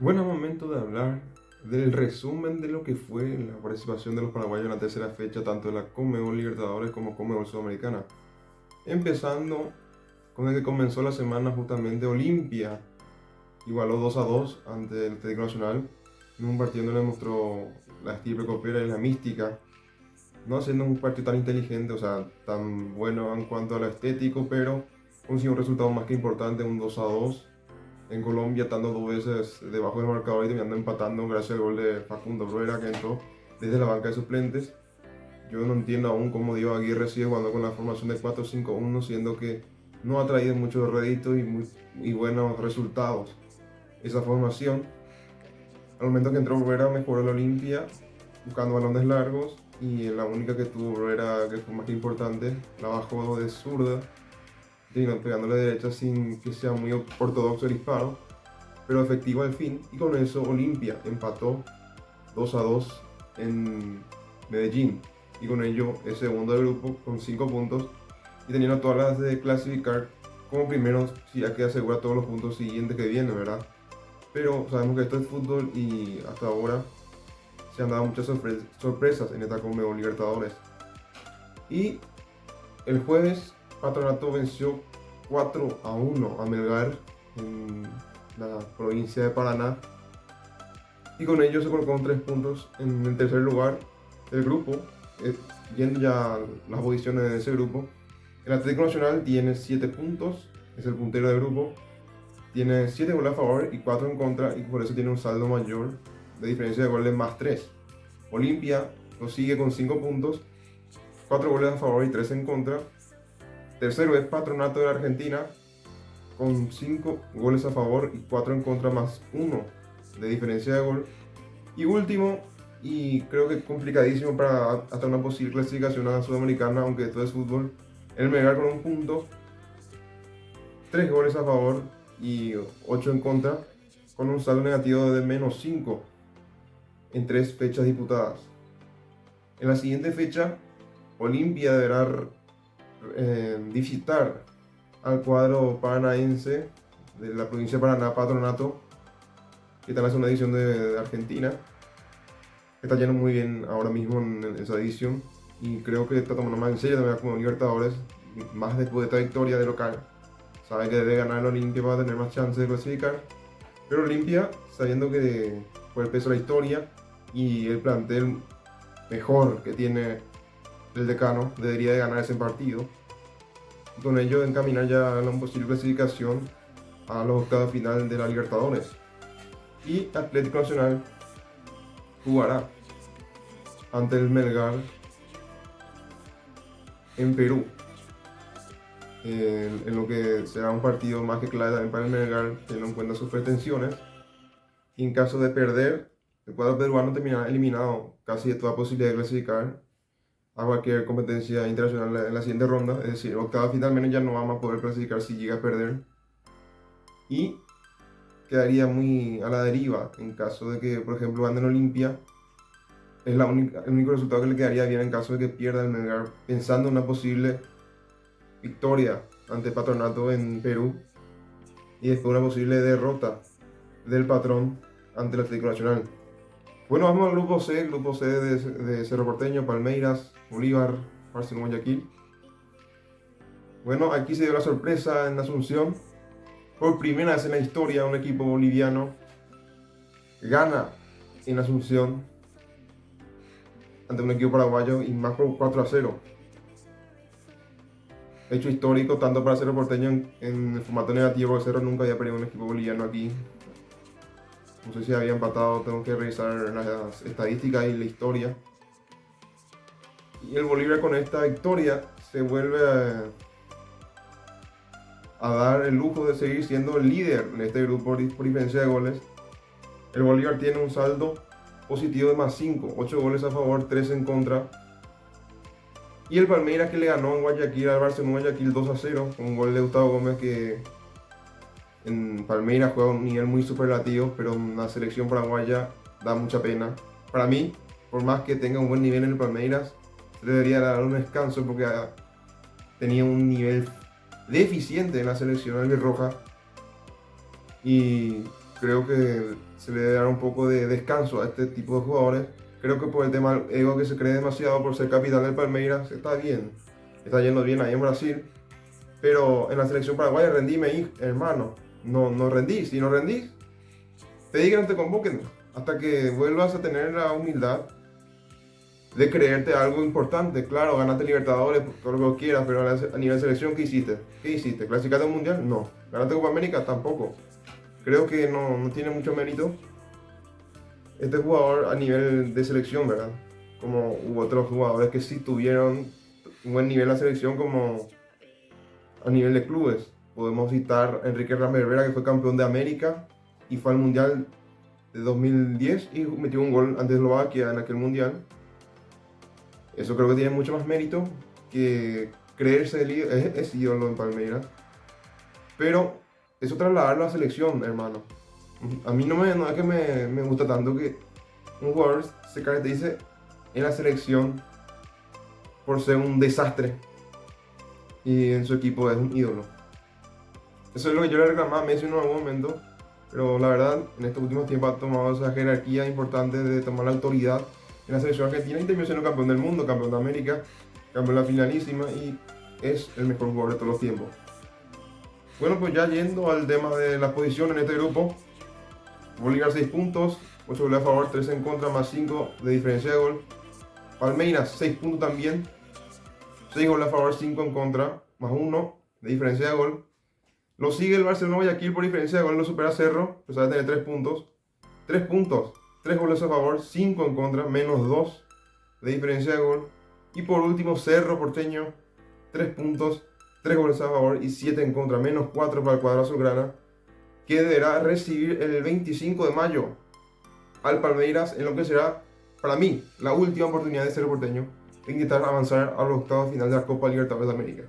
Bueno, momento de hablar del resumen de lo que fue la participación de los paraguayos en la tercera fecha, tanto de la Conmebol Libertadores como Conmebol Sudamericana. Empezando con el que comenzó la semana justamente Olimpia, igualó 2-2 ante el Atlético Nacional, en un partido donde demostró la estirpe copera y la mística, no haciendo un partido tan inteligente, o sea, tan bueno en cuanto a lo estético, pero consiguió un resultado más que importante, un 2-2 en Colombia, estando dos veces debajo del marcador y terminando empatando gracias al gol de Facundo Rueda, que entró desde la banca de suplentes. Yo no entiendo aún cómo Diego Aguirre sigue jugando con la formación de 4-5-1, siendo que no ha traído muchos réditos y buenos resultados esa formación. Al momento que entró Rueda mejoró la Olimpia buscando balones largos, y la única que tuvo Rueda, que fue más que importante, la bajó de zurda, pegándole de derecha sin que sea muy ortodoxo el disparo, pero efectivo al fin, y con eso Olimpia empató 2-2 en Medellín, y con ello es segundo del grupo con 5 puntos y teniendo todas las de clasificar como primeros, si ya que asegura todos los puntos siguientes que vienen, ¿verdad? Pero sabemos que esto es fútbol y hasta ahora se han dado muchas sorpresas en esta Conmebol Libertadores. Y el jueves Patronato venció 4-1 a Melgar en la provincia de Paraná, y con ello se colocó con 3 puntos en el tercer lugar del grupo. Viendo ya las posiciones de ese grupo, el Atlético Nacional tiene 7 puntos, es el puntero del grupo, tiene 7 goles a favor y 4 en contra, y por eso tiene un saldo mayor de diferencia de goles más 3. Olimpia lo sigue con 5 puntos, 4 goles a favor y 3 en contra. Tercero es Patronato de la Argentina con 5 goles a favor y 4 en contra más 1 de diferencia de gol. Y último, y creo que complicadísimo para hasta una posible clasificación a la Sudamericana, aunque esto es fútbol, el Melgar con un punto, 3 goles a favor y 8 en contra, con un saldo negativo de menos 5 en 3 fechas disputadas. En la siguiente fecha, Olimpia deberá visitar al cuadro paranaense de la provincia de Paraná, Patronato, que está en la segunda edición de Argentina. Está yendo muy bien ahora mismo en esa edición, y creo que está tomando más en serio también como Libertadores, más después de esta victoria de local. Sabe que debe ganar el Olimpia para tener más chances de clasificar, pero Olimpia, sabiendo que por el peso de la historia y el plantel mejor que tiene el decano, debería de ganar ese partido, y con ello encaminar ya a la posible clasificación a los octavos final de la Libertadores. Y Atlético Nacional jugará ante el Melgar en Perú, en lo que será un partido más que clave también para el Melgar, teniendo en cuenta sus pretensiones. Y en caso de perder, el cuadro peruano terminará eliminado casi de toda posibilidad de clasificar a cualquier competencia internacional en la siguiente ronda, es decir, octava final menos ya no vamos a poder clasificar si llega a perder, y quedaría muy a la deriva en caso de que, por ejemplo, gane en Olimpia. Es el único resultado que le quedaría bien en caso de que pierda el Melgar, pensando en una posible victoria ante Patronato en Perú y después una posible derrota del patrón ante el Atlético Nacional. Bueno, vamos al grupo C de Cerro Porteño, Palmeiras, Bolívar, Barcelona, Guayaquil. Bueno, aquí se dio la sorpresa en Asunción. Por primera vez en la historia, un equipo boliviano gana en Asunción ante un equipo paraguayo, y más por 4-0. Hecho histórico tanto para Cerro Porteño en el formato negativo, porque Cerro nunca había perdido un equipo boliviano aquí. No sé si había empatado, tengo que revisar las estadísticas y la historia. Y el Bolívar con esta victoria se vuelve a dar el lujo de seguir siendo el líder en este grupo por diferencia de goles. El Bolívar tiene un saldo positivo de más 5, 8 goles a favor, 3 en contra. Y el Palmeiras, que le ganó en Guayaquil al Barcelona Guayaquil 2-0, con un gol de Gustavo Gómez, que en Palmeiras juega a un nivel muy superlativo, pero en la selección paraguaya da mucha pena. Para mí, por más que tenga un buen nivel en el Palmeiras, le debería dar un descanso, porque tenía un nivel deficiente en la selección albirroja, y creo que se le debe dar un poco de descanso a este tipo de jugadores. Creo que por el tema del ego que se cree demasiado por ser capitán del Palmeiras, está bien, está yendo bien ahí en Brasil, pero en la selección paraguaya rendime, hermano, no rendís, si no rendís, pedí que no te convoquen hasta que vuelvas a tener la humildad de creerte algo importante. Claro, ganaste Libertadores, todo lo que quieras, pero a nivel de selección, ¿qué hiciste? ¿Qué hiciste? ¿Clasificaste un mundial? No. ¿Ganaste Copa América? Tampoco. Creo que no tiene mucho mérito este jugador a nivel de selección, ¿verdad? Como hubo otros jugadores que sí tuvieron un buen nivel en la selección, como a nivel de clubes. Podemos citar a Enrique Ramírez Vera, que fue campeón de América y fue al mundial de 2010 y metió un gol ante Eslovaquia en aquel mundial. Eso creo que tiene mucho más mérito que creerse es ídolo en Palmeiras. Pero eso trasladarlo a la selección, hermano. A mí no es que me gusta tanto que un jugador se caracterice en la selección por ser un desastre y en su equipo es un ídolo. Eso es lo que yo le reclamaba a Messi en algún momento, pero la verdad en estos últimos tiempos ha tomado esa jerarquía importante de tomar la autoridad en la selección argentina y terminó siendo campeón del mundo, campeón de América, campeón de la finalísima y es el mejor jugador de todos los tiempos. Bueno, pues ya yendo al tema de la posición en este grupo, Bolívar 6 puntos, 8 goles a favor, 3 en contra, más 5 de diferencia de gol. Palmeiras 6 puntos también, 6 goles a favor, 5 en contra, más 1 de diferencia de gol. Lo sigue el Barcelona Guayaquil por diferencia de gol, lo supera Cerro, a pesar de tener 3 puntos. 3 puntos, 3 goles a favor, 5 en contra, menos 2 de diferencia de gol. Y por último Cerro Porteño, 3 puntos, 3 goles a favor y 7 en contra, menos 4 para el cuadro azulgrana, que deberá recibir el 25 de mayo al Palmeiras en lo que será, para mí, la última oportunidad de Cerro Porteño de intentar avanzar a los octavos final de la Copa Libertadores de América.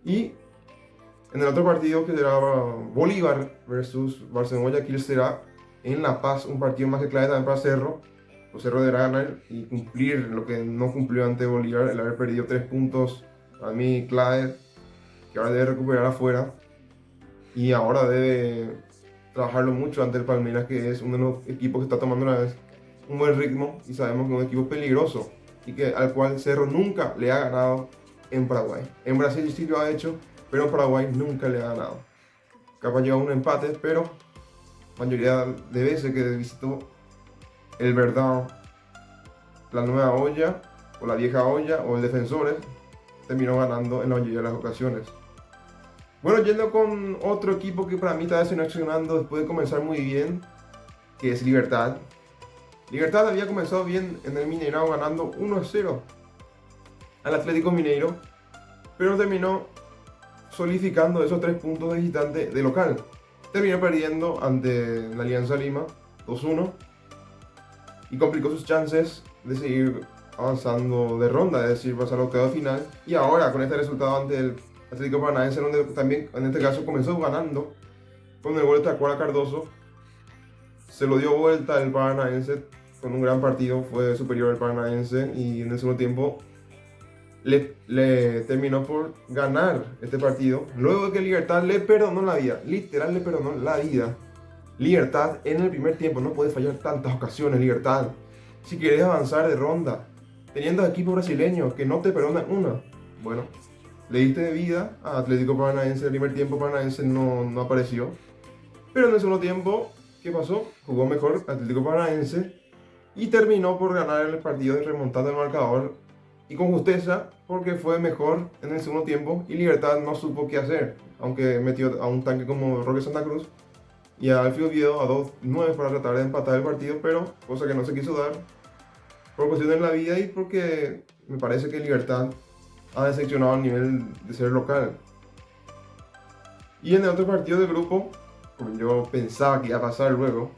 Y en el otro partido, que será Bolívar versus Barcelona Guayaquil, será en La Paz, un partido más que clave también para Cerro. Pues Cerro deberá ganar y cumplir lo que no cumplió ante Bolívar, el haber perdido 3 puntos, a mí clave, que ahora debe recuperar afuera. Y ahora debe trabajarlo mucho ante el Palmeiras, que es uno de los equipos que está tomando una vez un buen ritmo y sabemos que es un equipo peligroso y que al cual Cerro nunca le ha ganado en Paraguay. En Brasil sí lo ha hecho, pero en Paraguay nunca le ha ganado. Capaz lleva un empate, pero mayoría de veces que visitó el Verdão, la nueva olla o la vieja olla o el Defensores, terminó ganando en la mayoría de las ocasiones. Bueno, yendo con otro equipo que para mí está decepcionando después de comenzar muy bien, que es Libertad. Libertad había comenzado bien en el Mineirao ganando 1-0 al Atlético Mineiro, pero terminó solidificando esos 3 puntos de visitante de local. Terminó perdiendo ante la Alianza Lima 2-1 y complicó sus chances de seguir avanzando de ronda, es decir, pasar al octavo final. Y ahora con este resultado ante el Atlético Paranaense, donde también en este caso comenzó ganando con el gol de Tacuara Cardoso, se lo dio vuelta el Paranaense con un gran partido, fue superior el Paranaense y en el segundo tiempo le terminó por ganar este partido, luego de que Libertad le perdonó la vida, literal le perdonó la vida. Libertad en el primer tiempo, no puede fallar tantas ocasiones, Libertad. Si quieres avanzar de ronda, teniendo equipos brasileños que no te perdonan una, bueno, le diste de vida a Atlético Paranaense. El primer tiempo Paranaense no apareció, pero en el segundo tiempo, ¿qué pasó? Jugó mejor Atlético Paranaense y terminó por ganar el partido, de remontar el marcador y con justeza, porque fue mejor en el segundo tiempo y Libertad no supo qué hacer, aunque metió a un tanque como Roque Santa Cruz y a Alfio Oviedo a 2-9 para tratar de empatar el partido, pero cosa que no se quiso dar por cuestiones de la vida y porque me parece que Libertad ha decepcionado a nivel de ser local. Y en el otro partido del grupo, como yo pensaba que iba a pasar luego,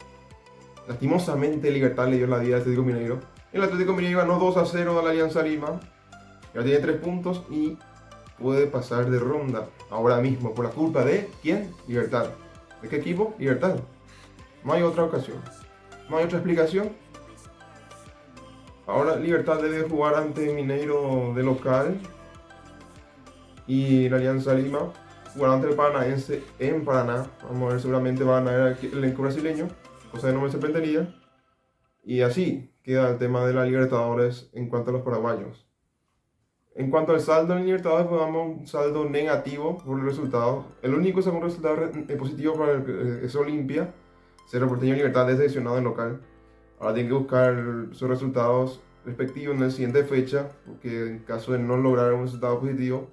lastimosamente Libertad le dio la vida al Atlético Mineiro. El Atlético Mineiro ganó 2-0 a la Alianza Lima, ya tiene 3 puntos y puede pasar de ronda ahora mismo por la culpa de ¿quién? Libertad. ¿De qué equipo? Libertad. No hay otra ocasión, no hay otra explicación. Ahora Libertad debe jugar ante Mineiro de local y la Alianza Lima jugarán ante el Paranaense en Paraná. Vamos a ver, seguramente van a ver el elenco brasileño, cosa que no me sorprendería. Y así queda el tema de la Libertadores en cuanto a los paraguayos. En cuanto al saldo en Libertadores, pues vamos a un saldo negativo por el resultado. El único segundo resultado positivo para es Olimpia. Cerro Porteño Libertad decepcionado en local. Ahora tienen que buscar sus resultados respectivos en la siguiente fecha, porque en caso de no lograr un resultado positivo,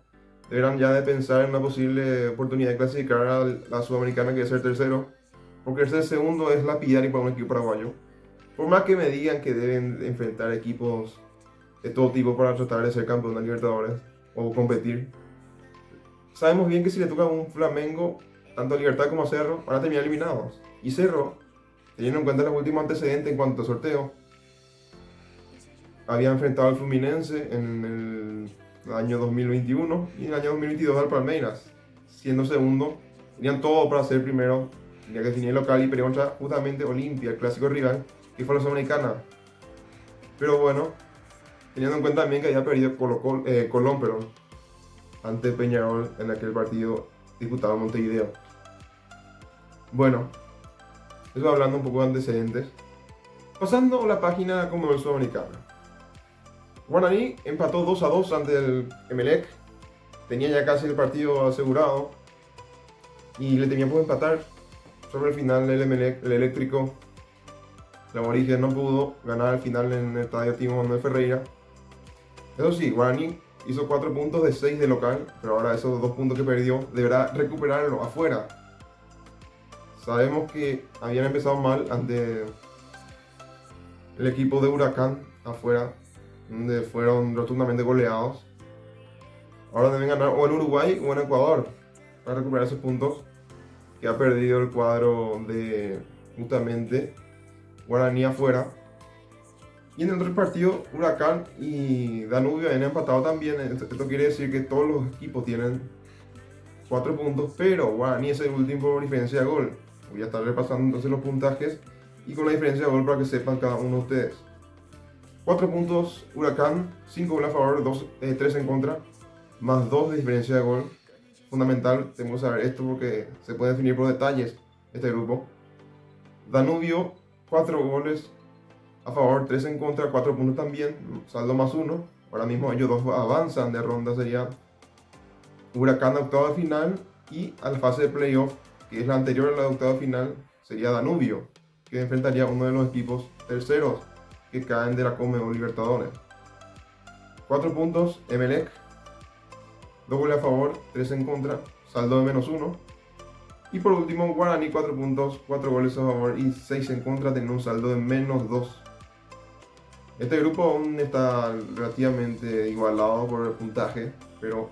deberán ya de pensar en una posible oportunidad de clasificar a la Sudamericana, que es ser tercero, porque ser segundo es lapidario para un equipo paraguayo. Por más que me digan que deben enfrentar equipos de todo tipo para tratar de ser campeón de Libertadores o competir, sabemos bien que si le toca a un Flamengo, tanto a Libertad como a Cerro, van a terminar eliminados. Y Cerro, teniendo en cuenta los últimos antecedentes en cuanto a sorteo, había enfrentado al Fluminense en el año 2021 y en el año 2022 al Palmeiras, siendo segundo. Tenían todo para ser primero, tenía que definir el local y pelear contra justamente Olimpia, el clásico rival, que fue la Sudamericana. Pero bueno, teniendo en cuenta también que había perdido Colón, ante Peñarol en aquel partido disputado en Montevideo. Bueno, eso hablando un poco de antecedentes. Pasando a la página como el Sudamericana. Guaraní empató 2-2 ante el Emelec. Tenía ya casi el partido asegurado y le tenía por empatar. Sobre el final el Emelec, el eléctrico, la Aborigen no pudo ganar al final en el estadio Timo Manuel Ferreira. Eso sí, Guaraní hizo 4 puntos de 6 de local, pero ahora esos 2 puntos que perdió deberá recuperarlo afuera. Sabemos que habían empezado mal ante el equipo de Huracán afuera, donde fueron rotundamente goleados. Ahora deben ganar o en Uruguay o en Ecuador para recuperar esos puntos que ha perdido el cuadro de justamente Guaraní afuera. Y en el otro partido, Huracán y Danubio han empatado también. Esto quiere decir que todos los equipos tienen 4 puntos, pero Guaraní es el último por diferencia de gol. Voy a estar repasando entonces los puntajes y con la diferencia de gol para que sepan cada uno de ustedes. 4 puntos Huracán, 5 goles a favor, 3 en contra, más 2 de diferencia de gol. Fundamental, tenemos que saber esto porque se puede definir por detalles este grupo. Danubio, 4 goles a favor, 3 en contra, 4 puntos también, saldo más 1. Ahora mismo ellos dos avanzan de ronda, sería Huracán a octavo de final y a la fase de playoff, que es la anterior a la octava de final, sería Danubio, que enfrentaría a uno de los equipos terceros que caen de la Conmebol Libertadores. 4 puntos Emelec, 2 goles a favor, 3 en contra, saldo de menos 1. Y por último Guaraní, 4 puntos, 4 goles a favor y 6 en contra, teniendo un saldo de menos 2. Este grupo aún está relativamente igualado por el puntaje, pero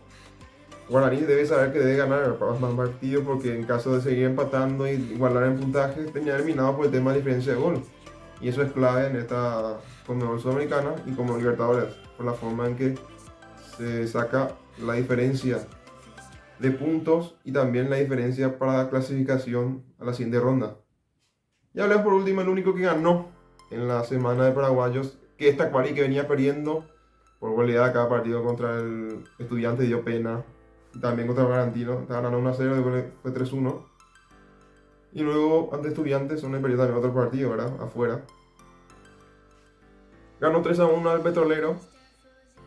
Guaraní debe saber que debe ganar más partidos porque en caso de seguir empatando y igualar en puntaje, termina eliminado por el tema de diferencia de gol. Y eso es clave en esta Conmebol Sudamericana y como Libertadores, por la forma en que se saca la diferencia de puntos y también la diferencia para la clasificación a la siguiente ronda. Y hablemos por último el único que ganó en la semana de paraguayos, que es Tacuarí, que venía perdiendo por goleada cada partido contra el Estudiante, dio pena. Y también contra el Bragantino, estaba ganando 1-0, después fue 3-1. Y luego ante Estudiantes, donde perdió también otro partido, ¿verdad? Afuera. Ganó 3-1 al Petrolero.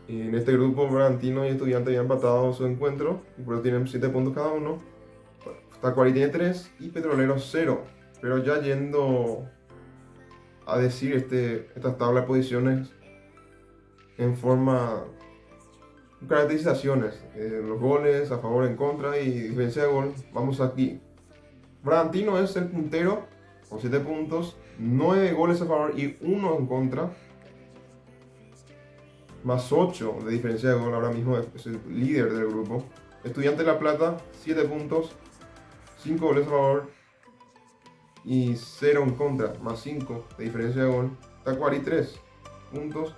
En este grupo, Bragantino y Estudiantes habían empatado su encuentro, y por eso tienen 7 puntos cada uno. Tacuarí tiene 3 y Petrolero 0. Pero ya yendo a decir estas tablas de posiciones en forma caracterizaciones, los goles a favor, en contra y diferencia de gol, vamos aquí. Bragantino es el puntero con 7 puntos, 9 goles a favor y 1 en contra, más 8 de diferencia de gol. Ahora mismo es el líder del grupo. Estudiante de La Plata, 7 puntos, 5 goles a favor y 0 en contra, más 5 de diferencia de gol. Tacuarí, 3 puntos,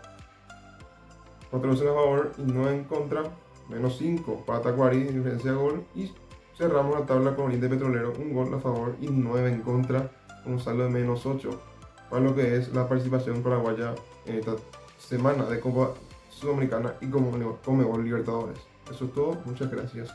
4 goles a favor y 9 en contra, menos 5 para Tacuarí de diferencia de gol. Y cerramos la tabla con Oriente Petrolero, 1 gol a favor y 9 en contra, con un saldo de menos 8, para lo que es la participación paraguaya en esta semana de Copa Sudamericana y Conmebol Libertadores. Eso es todo, muchas gracias.